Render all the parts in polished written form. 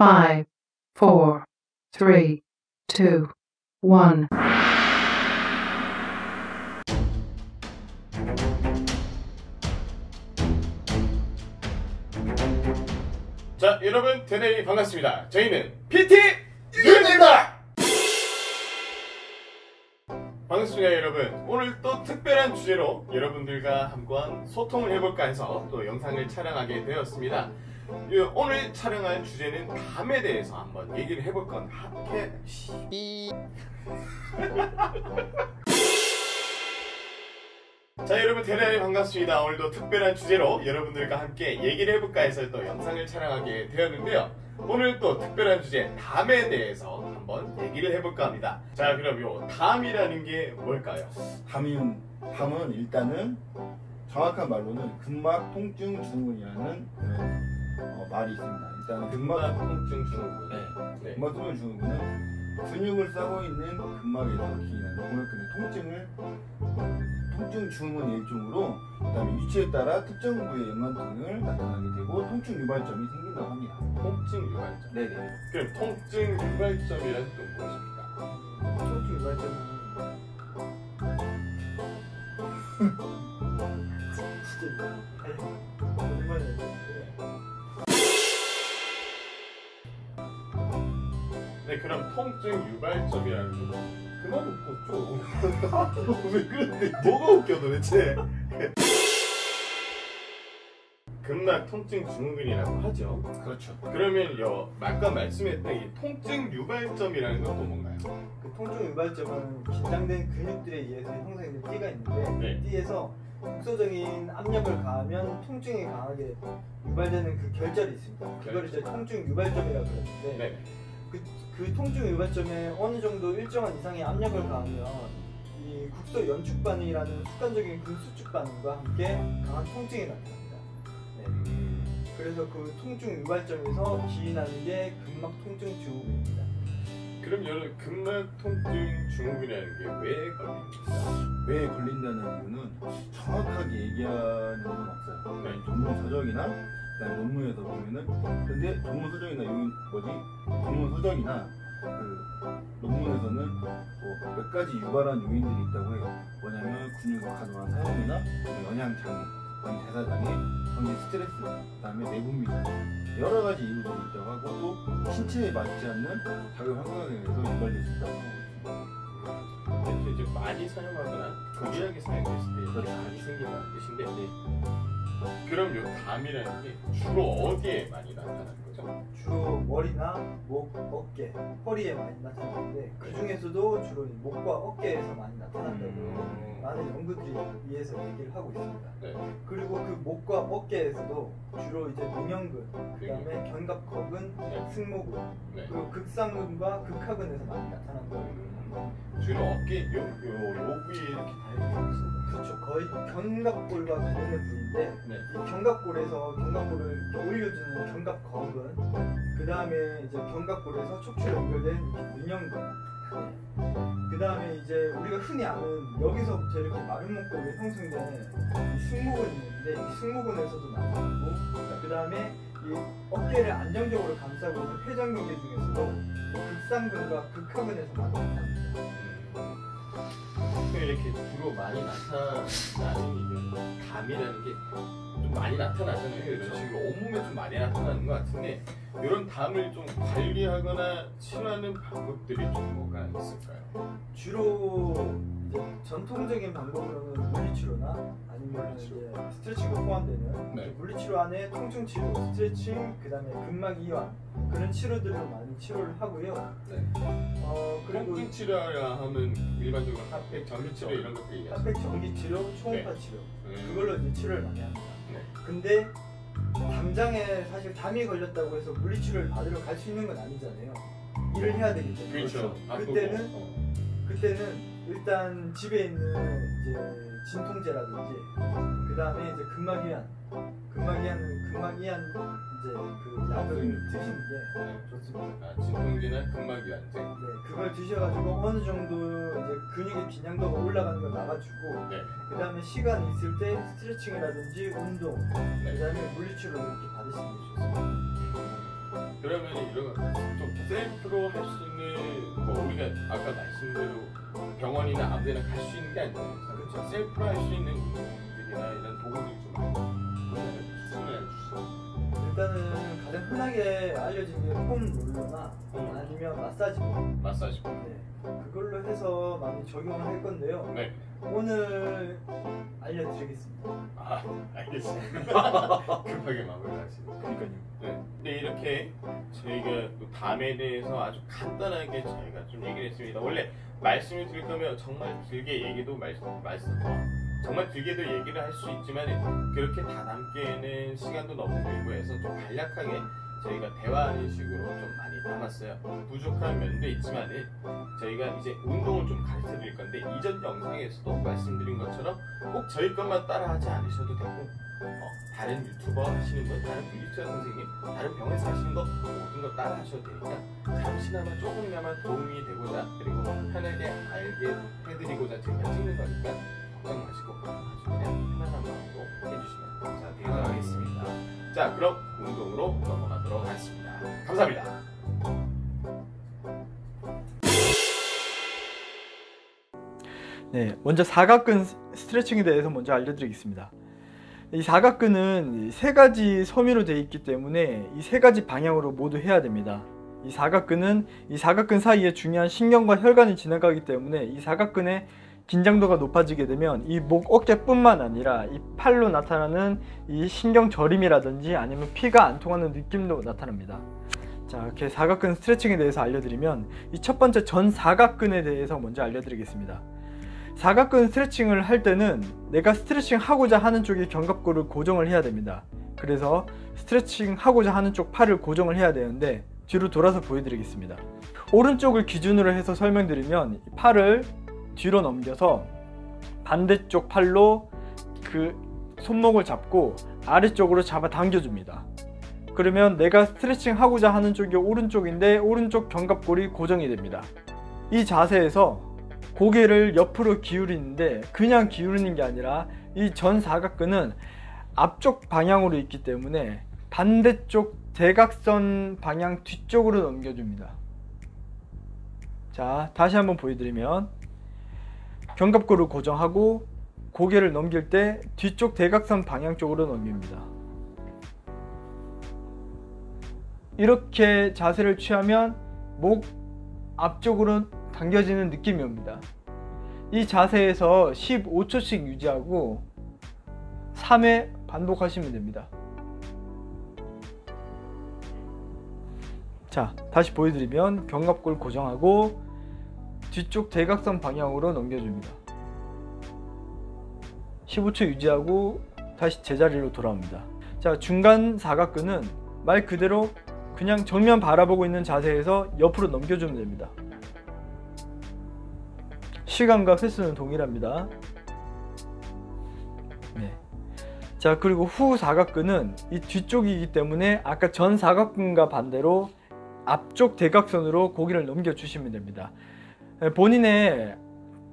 5, 4, 3, 2, 1. 자, 여러분 대단히 반갑습니다. 저희는 PT 유입니다. 반갑습니다, 여러분. 오늘 또 특별한 주제로 여러분들과 한번 소통을 해볼까 해서 또 영상을 촬영하게 되었습니다. 오늘 촬영할 주제는 담에 대해서 한번 얘기를 해볼 건 자, 여러분 대단히 반갑습니다. 오늘도 특별한 주제로 여러분들과 함께 얘기를 해볼까 해서 또 영상을 촬영하게 되었는데요. 오늘 또 특별한 주제 담에 대해서 한번 얘기를 해볼까 합니다. 자, 그럼 요 담이라는 게 뭘까요? 담은 일단은 정확한 말로는 근막 통증 증후군이라는 말이 있습니다. 일단 근막 통증 증후군. 네. 근막 통증 증후군은 근육을 싸고 있는 근막에서 기인하는 공격근의 통증 증후군의 일종으로, 그다음에 위치에 따라 특정 부위의 연관통을 나타나게 되고 통증 유발점이 생긴다고 합니다. 통증 유발점. 네네. 그럼 통증 유발점이란 또 무엇입니까? 통증 유발점은 네, 그럼 통증 유발점이라는 건 그만 웃고 좀. 왜 그런데 뭐가 웃겨 도대체? 근막 통증 증후군이라고 하죠. 그렇죠. 그러면 아까 말씀했던 이 통증 유발점이라는 건 또 뭔가요? 그 통증 유발점은 긴장된 근육들에 의해서 형성되는 띠가 있는데, 네. 띠에서 국소적인 압력을 가하면 통증이 강하게 유발되는 그 결절이 있습니다. 그걸 이제 통증 유발점이라고 그러는데, 네. 그 통증 유발점에 어느 정도 일정한 이상의 압력을 가하면 이 국소 연축 반응이라는 습관적인 근수축 반응과 함께 강한 통증이 나타납니다. 네. 그래서 그 통증 유발점에서 기인하는 게 근막 통증 증후군입니다. 그럼 여러분 근막 통증 증후군이라는 게 왜 걸립니까? 왜 걸린다는 이유는 정확하게 얘기하는 건 없어요. 네. 전문 서적이나 그다음 논문에서 보면은, 근데 전문 서적이나 전문 서적이나 그 논문에서는 뭐 몇 가지 유발한 요인들이 있다고 해요. 뭐냐면 근육 과도한 사용이나 영양 장애, 대사 장애, 경제 스트레스, 그다음에 내분비 여러 가지 이유들이 있다고 하고, 또 신체에 맞지 않는 작용 환경에 의해서 유발될 수 있다고 하고 있습니다. 이제 많이 사용하거나 무리하게 사용했을 때 담이 생긴다는 뜻인데, 그럼 요 담이라는 게 주로 어디에 많이 나타나는 거죠? 주로 머리나 목, 어깨, 허리에 많이 나타나는데, 그 중에서도 주로 목과 어깨에서 많이 나타난다고 많은 연구들이 위해서 얘기를 하고 있습니다. 네. 그리고 그 목과 어깨에서도 주로 이제 민형근, 그 다음에 견갑거근, 네. 승모근, 네. 그리고 극상근과 극하근에서 많이 나타난다고. 주로 어깨 요 부위에 이렇게 다 있습니다. 그렇죠. 거의 견갑골과 관련된 부위인데, 네. 이 견갑골에서 견갑골을 이렇게 올려주는 견갑거근, 그 다음에 이제 견갑골에서 척추로 연결된 민형근, 그 다음에 이제 우리가 흔히 아는 여기서부터 이렇게 마른 목골에 형성된 이 승모근이 있는데, 이 승모근에서도 나타나고, 그 다음에 이 어깨를 안정적으로 감싸고 있는 회전근개 중에서도 극상근과 극하근에서 많이 나타납니다. 이렇게 주로 많이 나타나는 이유는 담이라는 게 좀 많이 나타나잖아요. 이런 식으로 온몸에 좀 많이 나타나는 것 같은데, 이런 담을 좀 관리하거나 치료하는 방법들이 좀 뭐가 있을까요? 주로 이제 전통적인 방법으로는 물리치료나 아니면 이제 스트레칭도 포함되는 네. 물리치료 안에 통증치료, 스트레칭, 그 다음에 근막 이완, 그런 치료들로 많이 치료를 하고요. 네. 그리고 통증 치료야 하면 일반적으로 핫팩, 전기 치료 이런 것들 얘기하죠. 핫팩 전기치료, 초음파 네. 치료, 그걸로 이제 치료를 많이 합니다. 네. 근데 담장에 사실 담이 걸렸다고 해서 물리치료를 받으러 갈 수 있는 건 아니잖아요. 일을 해야 되기 때문에. 그렇죠. 그때는 일단 집에 있는 이제 진통제라든지, 그 다음에 이제 근막 이완 이제 그 약을 드시는 게 좋습니다. 진통제나 근막 이완제. 네, 그걸 드셔가지고 어느 정도 이제 근육의 긴장도가 올라가는 걸 막아주고, 네. 그 다음에 시간이 있을 때 스트레칭이라든지 운동, 네. 그 다음에 물리치료를 이렇게 받으시는 게 좋습니다. 그러면 이런 좀 셀프로 할 수 있는 뭐 우리가 아까 말씀대로 병원이나 아무데나 갈 수 있는 게 아니잖아요. 그렇죠. 셀프로 할 수 있는 운동들이나 이런 도구들 좀 추천해 주시죠. 일단은 가장 흔하게 알려진 게 폼 롤러나 아니면 마사지. 네, 그걸로 해서 많이 적용을 할 건데요. 네. 오늘 알려드리겠습니다. 아, 알겠습니다. 급하게 마무리하시네요. 그러니까요. 네. 네, 이렇게 저희가 또 담에 대해서 아주 간단하게 저희가 좀 얘기를 했습니다. 원래 말씀을 드릴 거면 정말 길게 얘기도 정말 길게도 얘기를 할 수 있지만 그렇게 다 담기에는 시간도 너무 들고 해서 좀 간략하게 저희가 대화하는 식으로 좀 많이 담았어요. 부족한 면도 있지만 저희가 이제 운동을 좀 가르쳐 드릴 건데 이전 영상에서도 말씀드린 것처럼 꼭 저희 것만 따라하지 않으셔도 되고 다른 유튜버 하시는 분, 다른 뷰리스트 선생님, 다른 병원에서 하시는 거 모든 거 따라 하셔도 되니까 잠시나마 조금이나마 도움이 되고자 그리고 편하게 알게 해드리고자 제가 찍는 거니까 걱정 마시고 그냥 편안한 마음으로 해주시면 감사드리겠습니다. 자, 그럼 운동으로 넘어가도록 하겠습니다. 감사합니다. 네, 먼저 사각근 스트레칭에 대해서 먼저 알려드리겠습니다. 이 사각근은 세 가지 섬유로 되어 있기 때문에 이 세 가지 방향으로 모두 해야 됩니다. 이 사각근 사이에 중요한 신경과 혈관이 지나가기 때문에 이 사각근의 긴장도가 높아지게 되면 이 목, 어깨뿐만 아니라 이 팔로 나타나는 이 신경 저림이라든지 아니면 피가 안 통하는 느낌도 나타납니다. 자, 이렇게 사각근 스트레칭에 대해서 알려드리면 이 첫 번째 전 사각근에 대해서 먼저 알려드리겠습니다. 사각근 스트레칭을 할 때는 내가 스트레칭 하고자 하는 쪽에 견갑골을 고정을 해야 됩니다. 그래서 스트레칭 하고자 하는 쪽 팔을 고정을 해야 되는데 뒤로 돌아서 보여드리겠습니다. 오른쪽을 기준으로 해서 설명드리면 팔을 뒤로 넘겨서 반대쪽 팔로 그 손목을 잡고 아래쪽으로 잡아 당겨줍니다. 그러면 내가 스트레칭 하고자 하는 쪽이 오른쪽인데 오른쪽 견갑골이 고정이 됩니다. 이 자세에서 고개를 옆으로 기울이는데 그냥 기울이는 게 아니라 이 전 사각근은 앞쪽 방향으로 있기 때문에 반대쪽 대각선 방향 뒤쪽으로 넘겨줍니다. 자, 다시 한번 보여드리면 견갑골을 고정하고 고개를 넘길 때 뒤쪽 대각선 방향 쪽으로 넘깁니다. 이렇게 자세를 취하면 목 앞쪽으로 당겨지는 느낌이 옵니다. 이 자세에서 15초씩 유지하고 3회 반복하시면 됩니다. 자, 다시 보여드리면 견갑골 고정하고 뒤쪽 대각선 방향으로 넘겨줍니다. 15초 유지하고 다시 제자리로 돌아옵니다. 자, 중간 사각근은 말 그대로 그냥 정면 바라보고 있는 자세에서 옆으로 넘겨주면 됩니다. 시간과 횟수는 동일합니다. 네. 자, 그리고 후 사각근은 이 뒤쪽이기 때문에 아까 전 사각근과 반대로 앞쪽 대각선으로 고개를 넘겨주시면 됩니다. 본인의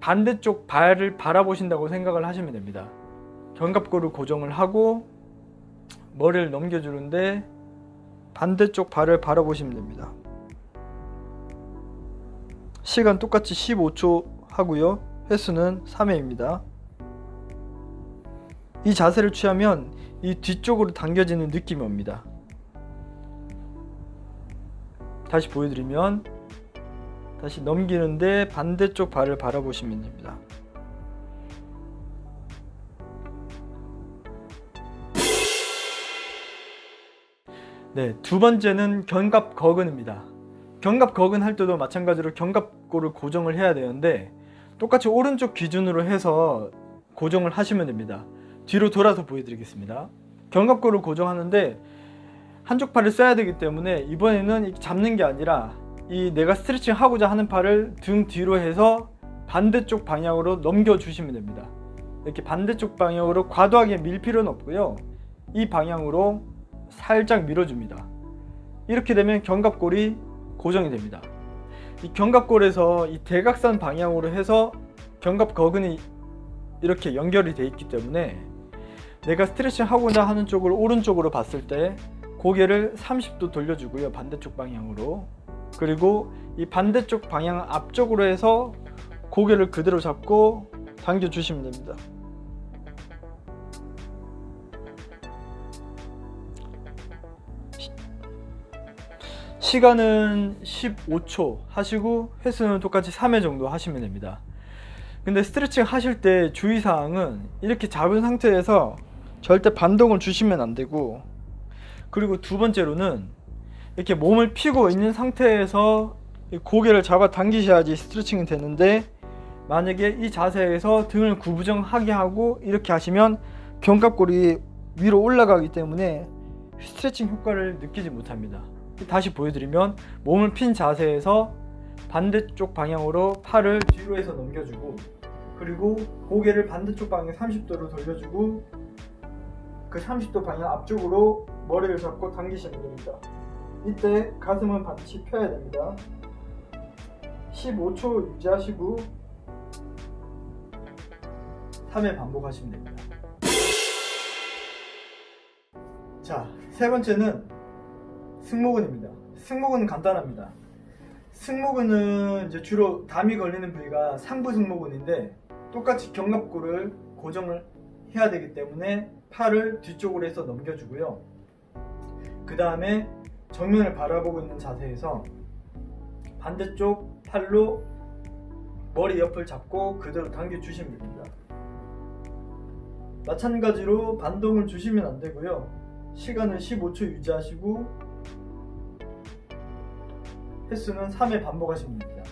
반대쪽 발을 바라보신다고 생각을 하시면 됩니다. 견갑골을 고정을 하고 머리를 넘겨주는데 반대쪽 발을 바라보시면 됩니다. 시간 똑같이 15초 하고요. 횟수는 3회입니다. 이 자세를 취하면 이 뒤쪽으로 당겨지는 느낌이 옵니다. 다시 보여드리면 다시 넘기는데 반대쪽 발을 바라보시면 됩니다. 네, 두 번째는 견갑거근입니다. 견갑거근 할 때도 마찬가지로 견갑골을 고정을 해야 되는데 똑같이 오른쪽 기준으로 해서 고정을 하시면 됩니다. 뒤로 돌아서 보여드리겠습니다. 견갑골을 고정하는데 한쪽 팔을 써야 되기 때문에 이번에는 잡는 게 아니라 이 내가 스트레칭 하고자 하는 팔을 등 뒤로 해서 반대쪽 방향으로 넘겨 주시면 됩니다. 이렇게 반대쪽 방향으로 과도하게 밀 필요는 없고요. 이 방향으로 살짝 밀어줍니다. 이렇게 되면 견갑골이 고정이 됩니다. 이 견갑골에서 이 대각선 방향으로 해서 견갑거근이 이렇게 연결이 되어 있기 때문에 내가 스트레칭 하고자 하는 쪽을 오른쪽으로 봤을 때 고개를 30도 돌려주고요. 반대쪽 방향으로. 그리고 이 반대쪽 방향 앞쪽으로 해서 고개를 그대로 잡고 당겨주시면 됩니다. 시간은 15초 하시고 횟수는 똑같이 3회 정도 하시면 됩니다. 근데 스트레칭 하실 때 주의사항은 이렇게 잡은 상태에서 절대 반동을 주시면 안 되고, 그리고 두 번째로는 이렇게 몸을 펴고 있는 상태에서 고개를 잡아 당기셔야지 스트레칭이 되는데, 만약에 이 자세에서 등을 구부정하게 하고 이렇게 하시면 견갑골이 위로 올라가기 때문에 스트레칭 효과를 느끼지 못합니다. 다시 보여드리면, 몸을 핀 자세에서 반대쪽 방향으로 팔을 뒤로 해서 넘겨주고, 그리고 고개를 반대쪽 방향 30도로 돌려주고, 그 30도 방향 앞쪽으로 머리를 잡고 당기시면 됩니다. 이때 가슴은 반드시 펴야 됩니다. 15초 유지하시고 3회 반복하시면 됩니다. 자, 세 번째는 승모근입니다. 승모근은 간단합니다. 승모근은 이제 주로 담이 걸리는 부위가 상부 승모근인데, 똑같이 견갑골을 고정을 해야 되기 때문에 팔을 뒤쪽으로 해서 넘겨주고요. 그 다음에 정면을 바라보고 있는 자세에서 반대쪽 팔로 머리 옆을 잡고 그대로 당겨주시면 됩니다. 마찬가지로 반동을 주시면 안 되고요. 시간은 15초 유지하시고 횟수는 3회 반복하시면 됩니다.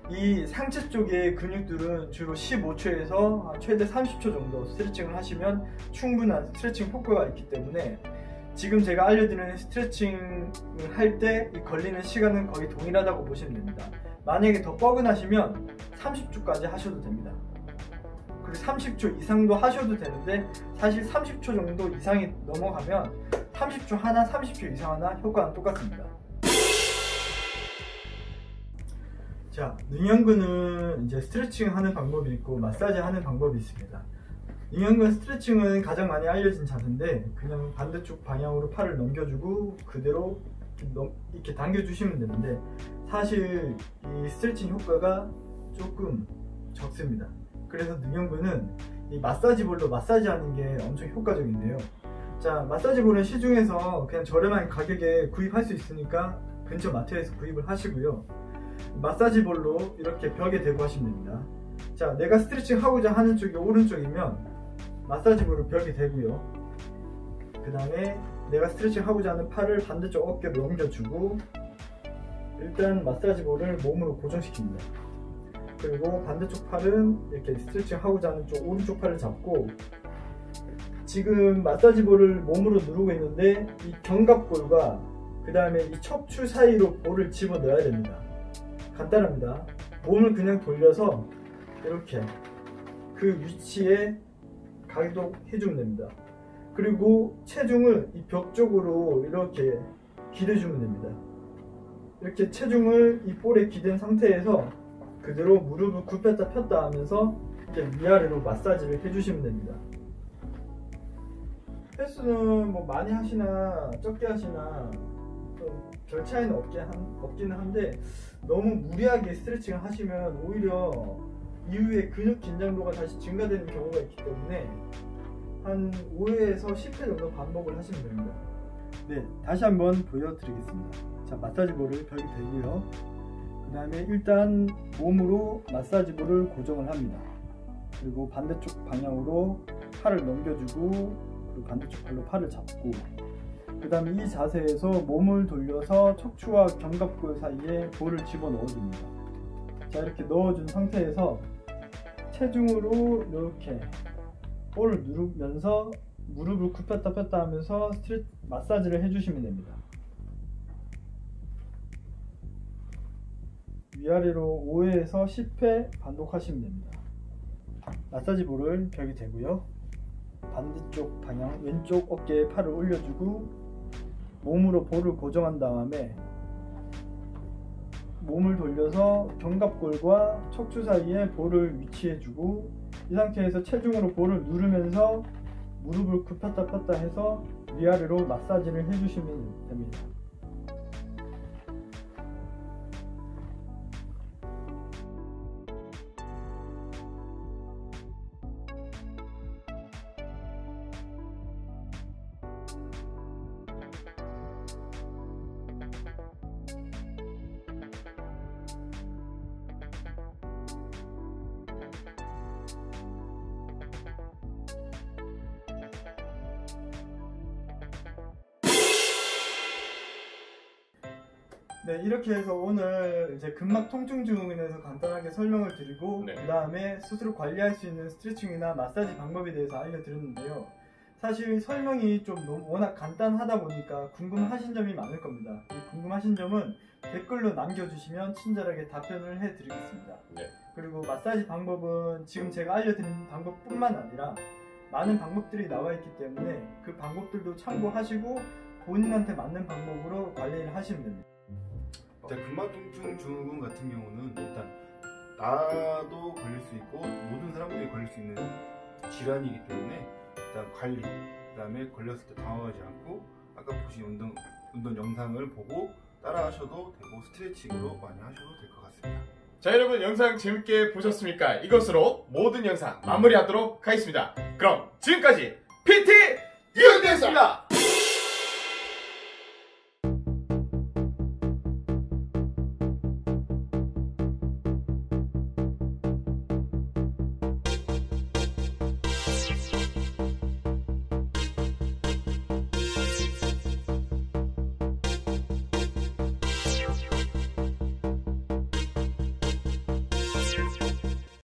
이 상체 쪽의 근육들은 주로 15초에서 최대 30초 정도 스트레칭을 하시면 충분한 스트레칭 효과가 있기 때문에, 지금 제가 알려드리는 스트레칭을 할 때 걸리는 시간은 거의 동일하다고 보시면 됩니다. 만약에 더 뻐근하시면 30초까지 하셔도 됩니다. 그리고 30초 이상도 하셔도 되는데, 사실 30초 정도 이상이 넘어가면 30초 하나, 30초 이상 하나 효과는 똑같습니다. 자, 능형근은 이제 스트레칭 하는 방법이 있고 마사지 하는 방법이 있습니다. 능형근 스트레칭은 가장 많이 알려진 자세인데, 그냥 반대쪽 방향으로 팔을 넘겨주고 그대로 이렇게 당겨주시면 되는데, 사실 이 스트레칭 효과가 조금 적습니다. 그래서 능형근은 이 마사지볼로 마사지하는 게 엄청 효과적인데요. 자, 마사지볼은 시중에서 그냥 저렴한 가격에 구입할 수 있으니까 근처 마트에서 구입을 하시고요. 마사지볼로 이렇게 벽에 대고 하시면 됩니다. 자, 내가 스트레칭 하고자 하는 쪽이 오른쪽이면 마사지볼을 벽에 대고요. 그 다음에 내가 스트레칭 하고자 하는 팔을 반대쪽 어깨로 넘겨주고, 일단 마사지볼을 몸으로 고정시킵니다. 그리고 반대쪽 팔은 이렇게 스트레칭 하고자 하는 쪽 오른쪽 팔을 잡고, 지금 마사지볼을 몸으로 누르고 있는데 이 견갑골과 그 다음에 이 척추 사이로 볼을 집어 넣어야 됩니다. 간단합니다. 몸을 그냥 돌려서 이렇게 그 위치에 가동해주면 됩니다. 그리고 체중을 이 벽 쪽으로 이렇게 기대주면 됩니다. 이렇게 체중을 이 볼에 기댄 상태에서 그대로 무릎을 굽혔다 폈다 하면서 이렇게 위아래로 마사지를 해주시면 됩니다. 횟수는 뭐 많이 하시나 적게 하시나 별 차이는 없기는 한데, 너무 무리하게 스트레칭을 하시면 오히려 이후에 근육 긴장도가 다시 증가되는 경우가 있기 때문에 한 5회에서 10회 정도 반복을 하시면 됩니다. 네, 다시 한번 보여드리겠습니다. 자, 마사지볼을 벽에 대고요. 그 다음에 일단 몸으로 마사지볼을 고정을 합니다. 그리고 반대쪽 방향으로 팔을 넘겨주고, 그리고 반대쪽 팔로 팔을 잡고, 그 다음에 이 자세에서 몸을 돌려서 척추와 견갑골 사이에 볼을 집어넣어 줍니다. 자, 이렇게 넣어준 상태에서 체중으로 이렇게 볼을 누르면서 무릎을 굽혔다 폈다 하면서 마사지를 해주시면 됩니다. 위아래로 5회에서 10회 반복하시면 됩니다. 마사지 볼을 벽에 대고요. 반대쪽 방향 왼쪽 어깨에 팔을 올려주고 몸으로 볼을 고정한 다음에 몸을 돌려서 견갑골과 척추 사이에 볼을 위치해주고, 이 상태에서 체중으로 볼을 누르면서 무릎을 굽혔다 폈다 해서 위아래로 마사지를 해주시면 됩니다. 네, 이렇게 해서 오늘 이제 근막 통증 증후군에 대해서 간단하게 설명을 드리고 네. 그 다음에 스스로 관리할 수 있는 스트레칭이나 마사지 방법에 대해서 알려드렸는데요. 사실 설명이 좀 워낙 간단하다 보니까 궁금하신 점이 많을 겁니다. 이 궁금하신 점은 댓글로 남겨주시면 친절하게 답변을 해드리겠습니다. 네. 그리고 마사지 방법은 지금 제가 알려드린 방법뿐만 아니라 많은 방법들이 나와 있기 때문에 그 방법들도 참고하시고 본인한테 맞는 방법으로 관리를 하시면 됩니다. 일단 근막통증 증후군 같은 경우는 일단 나도 걸릴 수 있고 모든 사람들이 걸릴 수 있는 질환이기 때문에 일단 관리, 그 다음에 걸렸을 때 당황하지 않고 아까 보신 운동 영상을 보고 따라 하셔도 되고 스트레칭으로 많이 하셔도 될 것 같습니다. 자, 여러분 영상 재밌게 보셨습니까? 이것으로 모든 영상 마무리하도록 하겠습니다. 그럼 지금까지